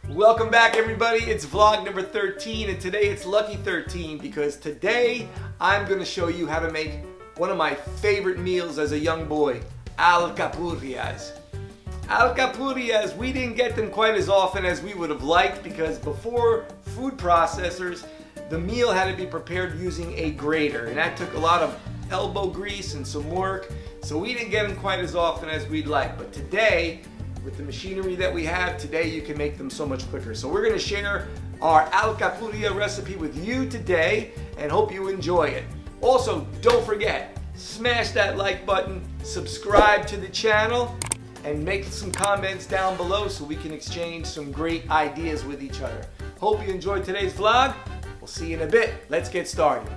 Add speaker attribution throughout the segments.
Speaker 1: Welcome back, everybody. It's vlog number 13, and today it's lucky 13 because today I'm going to show you how to make one of my favorite meals as a young boy, Alcapurrias. Alcapurrias, we didn't get them quite as often as we would have liked because before food processors, the meal had to be prepared using a grater, and that took a lot of elbow grease and some work, so we didn't get them quite as often as we'd like. But today, with the machinery that we have today, you can make them so much quicker. So we're going to share our Alcapurria recipe with you today and hope you enjoy it. Also, don't forget, smash that like button, subscribe to the channel, and make some comments down below so we can exchange some great ideas with each other. Hope you enjoyed today's vlog. We'll see you in a bit. Let's get started.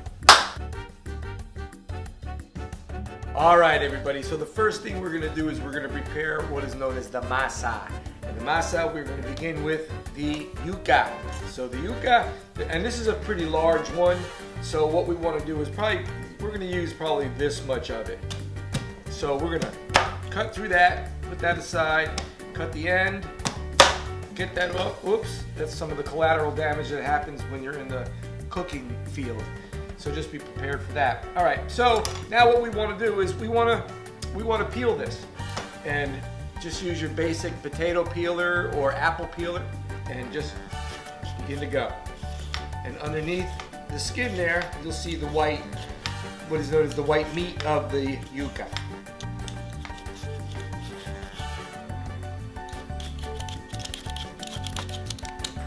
Speaker 1: All right, everybody, so the first thing we're going to do is we're going to prepare what is known as the masa. And the masa, we're going to begin with the yuca. So the yuca, and this is a pretty large one, so what we want to do is we're going to use probably this much of it. So we're going to cut through that, put that aside, cut the end, get that off. Oops, that's some of the collateral damage that happens when you're in the cooking field. So just be prepared for that. All right, so now what we want to do is we want to peel this, and just use your basic potato peeler or apple peeler and just begin to go. And underneath the skin there, you'll see the white, what is known as the white meat of the yuca.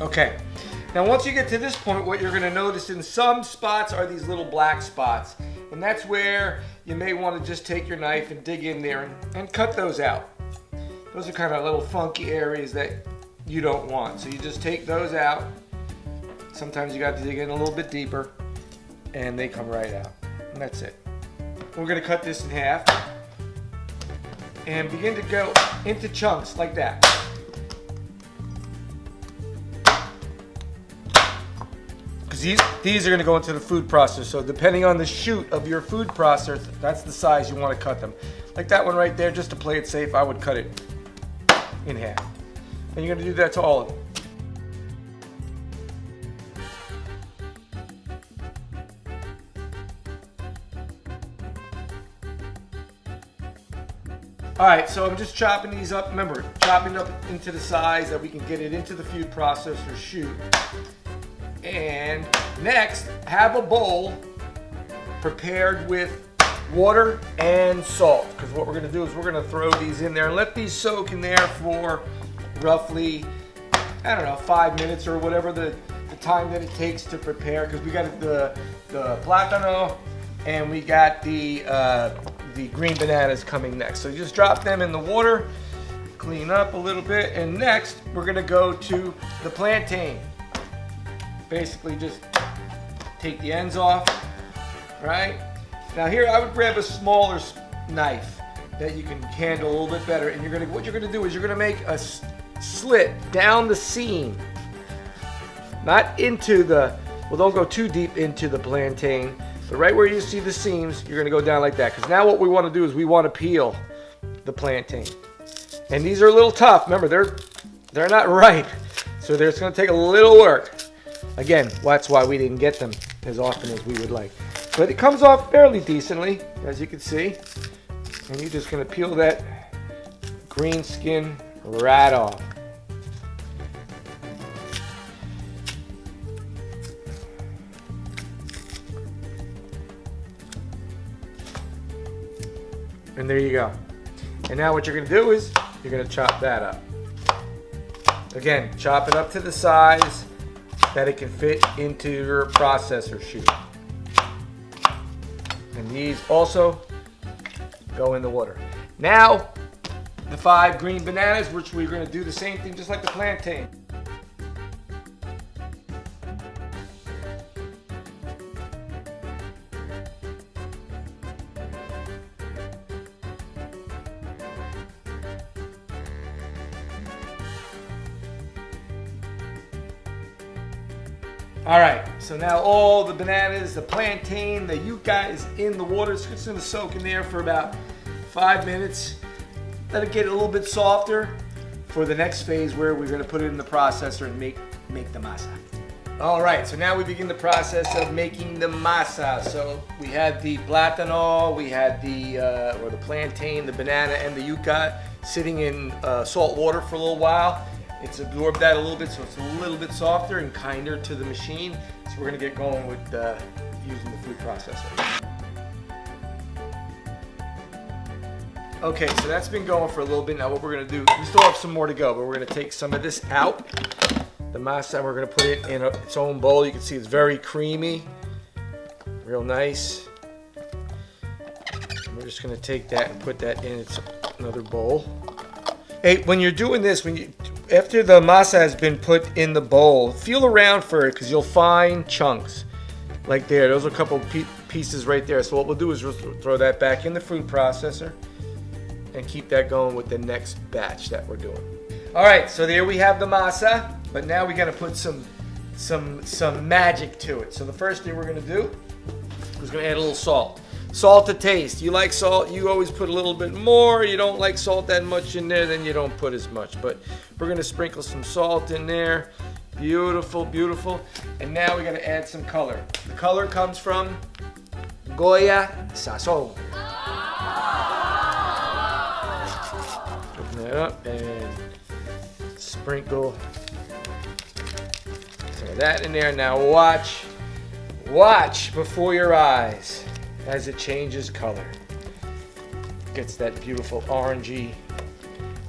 Speaker 1: Okay. Now once you get to this point, what you're going to notice in some spots are these little black spots. And that's where you may want to just take your knife and dig in there and cut those out. Those are kind of little funky areas that you don't want. So you just take those out. Sometimes you got to dig in a little bit deeper and they come right out. And that's it. We're going to cut this in half and begin to go into chunks like that. These are going to go into the food processor, so depending on the chute of your food processor, that's the size you want to cut them. Like that one right there, just to play it safe, I would cut it in half. And you're going to do that to all of them. Alright, so I'm just chopping these up. Remember, chopping up into the size that we can get it into the food processor chute. And next, have a bowl prepared with water and salt. Because what we're going to do is we're going to throw these in there and let these soak in there for roughly, 5 minutes or whatever the time that it takes to prepare. Because we got the plátano and we got the green bananas coming next. So you just drop them in the water, clean up a little bit, and next we're going to go to the plantain. Basically just take the ends off, right? Now here I would grab a smaller knife that you can handle a little bit better, and what you're gonna do is you're gonna make a slit down the seam, not into don't go too deep into the plantain, but right where you see the seams, you're gonna go down like that, because now what we want to do is we want to peel the plantain. And these are a little tough. Remember, they're not ripe, so it's gonna take a little work. Again, that's why we didn't get them as often as we would like. But it comes off fairly decently, as you can see. And you're just going to peel that green skin right off. And there you go. And now what you're going to do is you're going to chop that up. Again, chop it up to the size that it can fit into your processor chute. And these also go in the water. Now, the 5 green bananas, which we're going to do the same thing just like the plantain. All right, so now all the bananas, the plantain, the yuca is in the water. It's just gonna soak in there for about 5 minutes. Let it get a little bit softer. for the next phase where we're going to put it in the processor and make the masa. All right, so now we begin the process of making the masa. So we had the plátano, we had the plantain, the banana, and the yuca sitting in salt water for a little while. It's absorbed that a little bit, so it's a little bit softer and kinder to the machine. So we're gonna get going with using the food processor. Okay, so that's been going for a little bit. Now what we're gonna do, we still have some more to go, but we're gonna take some of this out. The masa, we're gonna put it in its own bowl. You can see it's very creamy, real nice. And we're just gonna take that and put that in another bowl. Hey, when you're doing this, after the masa has been put in the bowl, feel around for it because you'll find chunks like there. Those are a couple pieces right there. So what we'll do is we'll throw that back in the food processor and keep that going with the next batch that we're doing. All right, so there we have the masa. But now we got to put some magic to it. So the first thing we're going to do is going to add a little salt. Salt to taste. You like salt, you always put a little bit more. You don't like salt that much in there, then you don't put as much. But we're going to sprinkle some salt in there. Beautiful, beautiful. And now we're going to add some color. The color comes from Goya Sazon. Open that up and sprinkle some of that in there. Now watch before your eyes as it changes color. Gets that beautiful orangey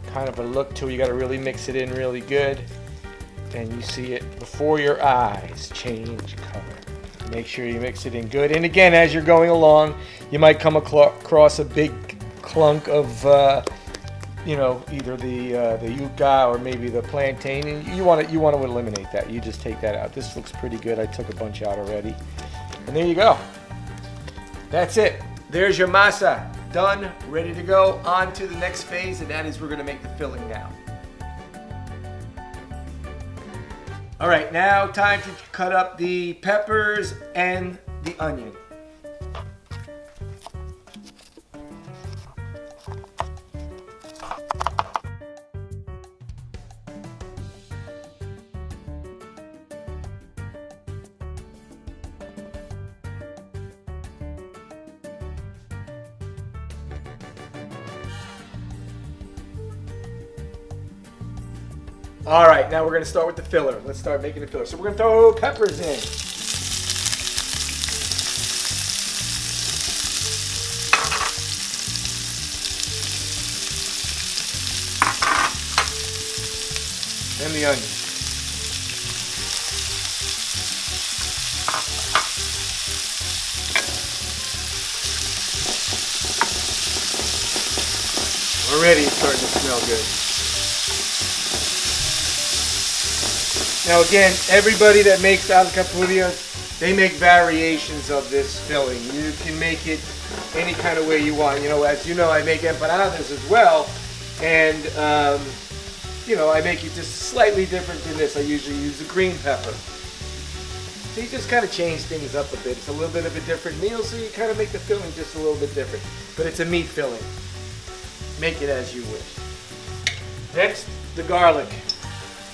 Speaker 1: kind of a look to it. You got to really mix it in really good, and you see it before your eyes change color. Make sure you mix it in good. And again, as you're going along, you might come across a big clunk of either the yuca or maybe the plantain, and you want to eliminate that. You just take that out. This looks pretty good. I took a bunch out already, and there you go. That's it. There's your masa, done, ready to go. On to the next phase, and that is we're going to make the filling now. All right, now time to cut up the peppers and the onion. All right, now we're going to start with the filler. Let's start making the filler. So we're going to throw peppers in. And the onion. Already it's starting to smell good. Now again, everybody that makes Alcapurrias, they make variations of this filling. You can make it any kind of way you want. As you know, I make empanadas as well, and I make it just slightly different than this. I usually use the green pepper. So you just kind of change things up a bit. It's a little bit of a different meal, so you kind of make the filling just a little bit different. But it's a meat filling. Make it as you wish. Next, the garlic.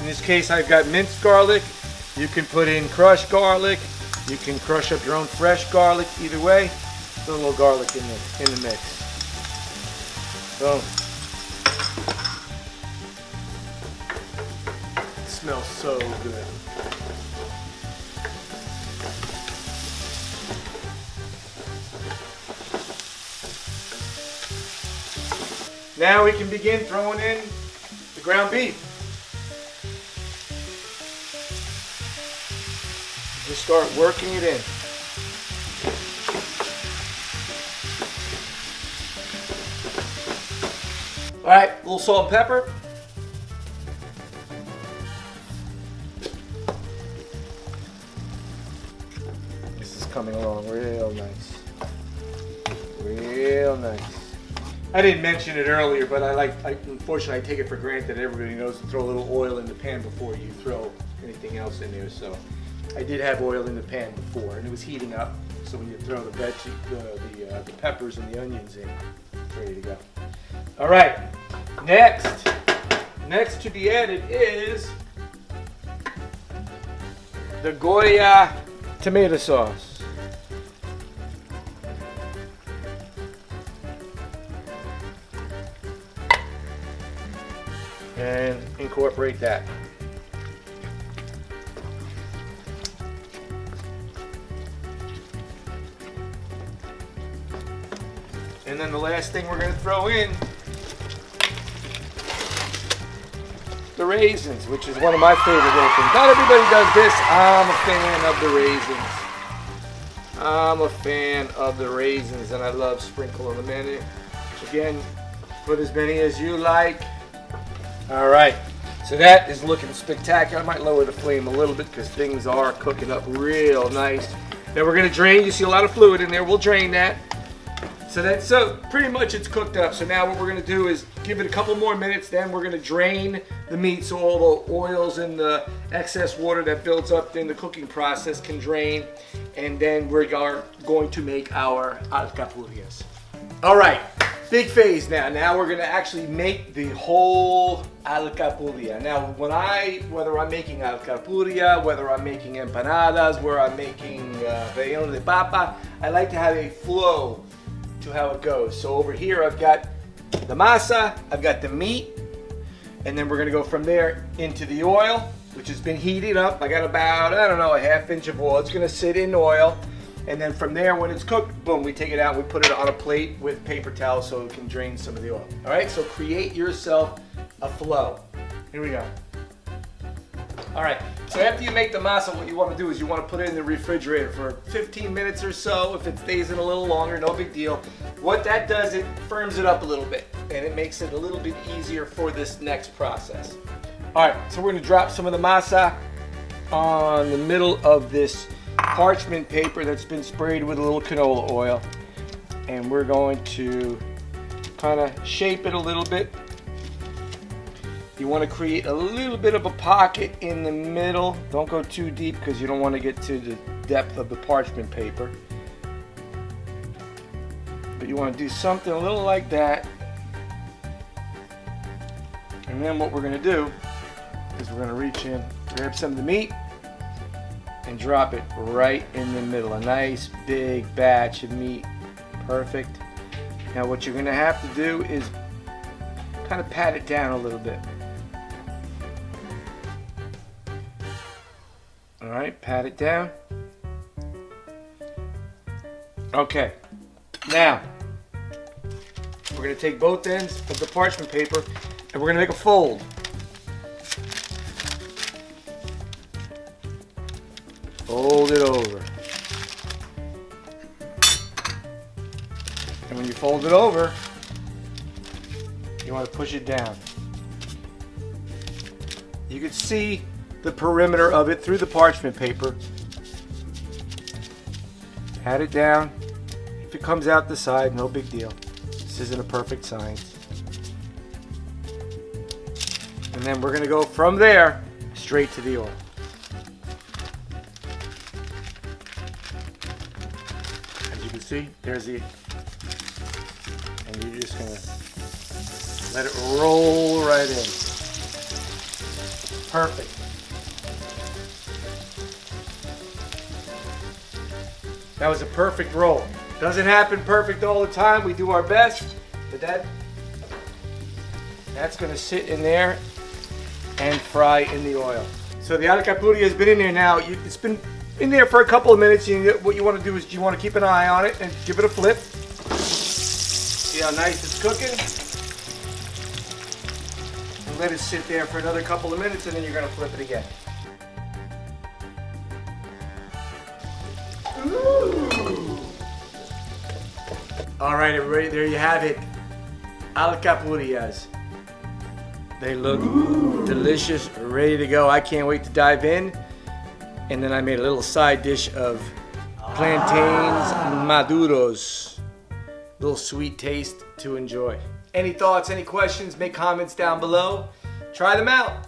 Speaker 1: In this case, I've got minced garlic. You can put in crushed garlic. You can crush up your own fresh garlic. Either way, put a little garlic in the mix. Boom. It smells so good. Now we can begin throwing in the ground beef. Just start working it in. All right, a little salt and pepper. This is coming along real nice. Real nice. I didn't mention it earlier, but unfortunately I take it for granted that everybody knows to throw a little oil in the pan before you throw anything else in there. So I did have oil in the pan before, and it was heating up. So when you throw the the peppers and the onions in, it's ready to go. All right, next next to be added is the Goya tomato sauce. And incorporate that. And then the last thing we're going to throw in, the raisins, which is one of my favorite little things. Not everybody does this. I'm a fan of the raisins. I'm a fan of the raisins, and I love sprinkling them in it. Again, put as many as you like. All right, so that is looking spectacular. I might lower the flame a little bit because things are cooking up real nice. Then we're going to drain. You see a lot of fluid in there. We'll drain that. So pretty much it's cooked up. So now what we're going to do is give it a couple more minutes. Then we're going to drain the meat so all the oils and the excess water that builds up in the cooking process can drain. And then we are going to make our alcapurrias. All right, big phase now. Now we're going to actually make the whole alcapurria. Now whether I'm making alcapurria, whether I'm making empanadas, whether I'm making relleno de papa, I like to have a flow to how it goes. So over here I've got the masa, I've got the meat, and then we're going to go from there into the oil, which has been heated up. I got about, I don't know, a ½ inch of oil. It's going to sit in oil, and then from there, when it's cooked, boom, we take it out and we put it on a plate with paper towel so it can drain some of the oil. All right, so create yourself a flow. Here we go. All right, so after you make the masa, what you want to do is you want to put it in the refrigerator for 15 minutes or so. If it stays in a little longer, no big deal. What that does, it firms it up a little bit, and it makes it a little bit easier for this next process. All right, so we're going to drop some of the masa on the middle of this parchment paper that's been sprayed with a little canola oil, and we're going to kind of shape it a little bit. You want to create a little bit of a pocket in the middle. Don't go too deep because you don't want to get to the depth of the parchment paper. But you want to do something a little like that. And then what we're going to do is we're going to reach in, grab some of the meat, and drop it right in the middle. A nice big batch of meat. Perfect. Now what you're going to have to do is kind of pat it down a little bit. All right, pat it down. Okay, now we're going to take both ends of the parchment paper and we're going to make a fold. Fold it over. And when you fold it over, you want to push it down. You can see the perimeter of it through the parchment paper. Pat it down. If it comes out the side, no big deal. This isn't a perfect science. And then we're going to go from there straight to the oil. As you can see, there's the, and you're just going to let it roll right in. Perfect. That was a perfect roll. Doesn't happen perfect all the time. We do our best, but that's going to sit in there and fry in the oil. So the alcapurria has been in there now. It's been in there for a couple of minutes. What you want to do is you want to keep an eye on it and give it a flip. See how nice it's cooking? And let it sit there for another couple of minutes, and then you're going to flip it again. Ooh. All right, everybody, there you have it. Alcapurrias. They look delicious, ready to go. I can't wait to dive in. And then I made a little side dish of plantains maduros. Little sweet taste to enjoy. Any thoughts, any questions, make comments down below. Try them out.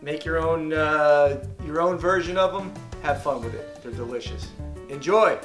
Speaker 1: Make your own version of them. Have fun with it. They're delicious. Enjoy.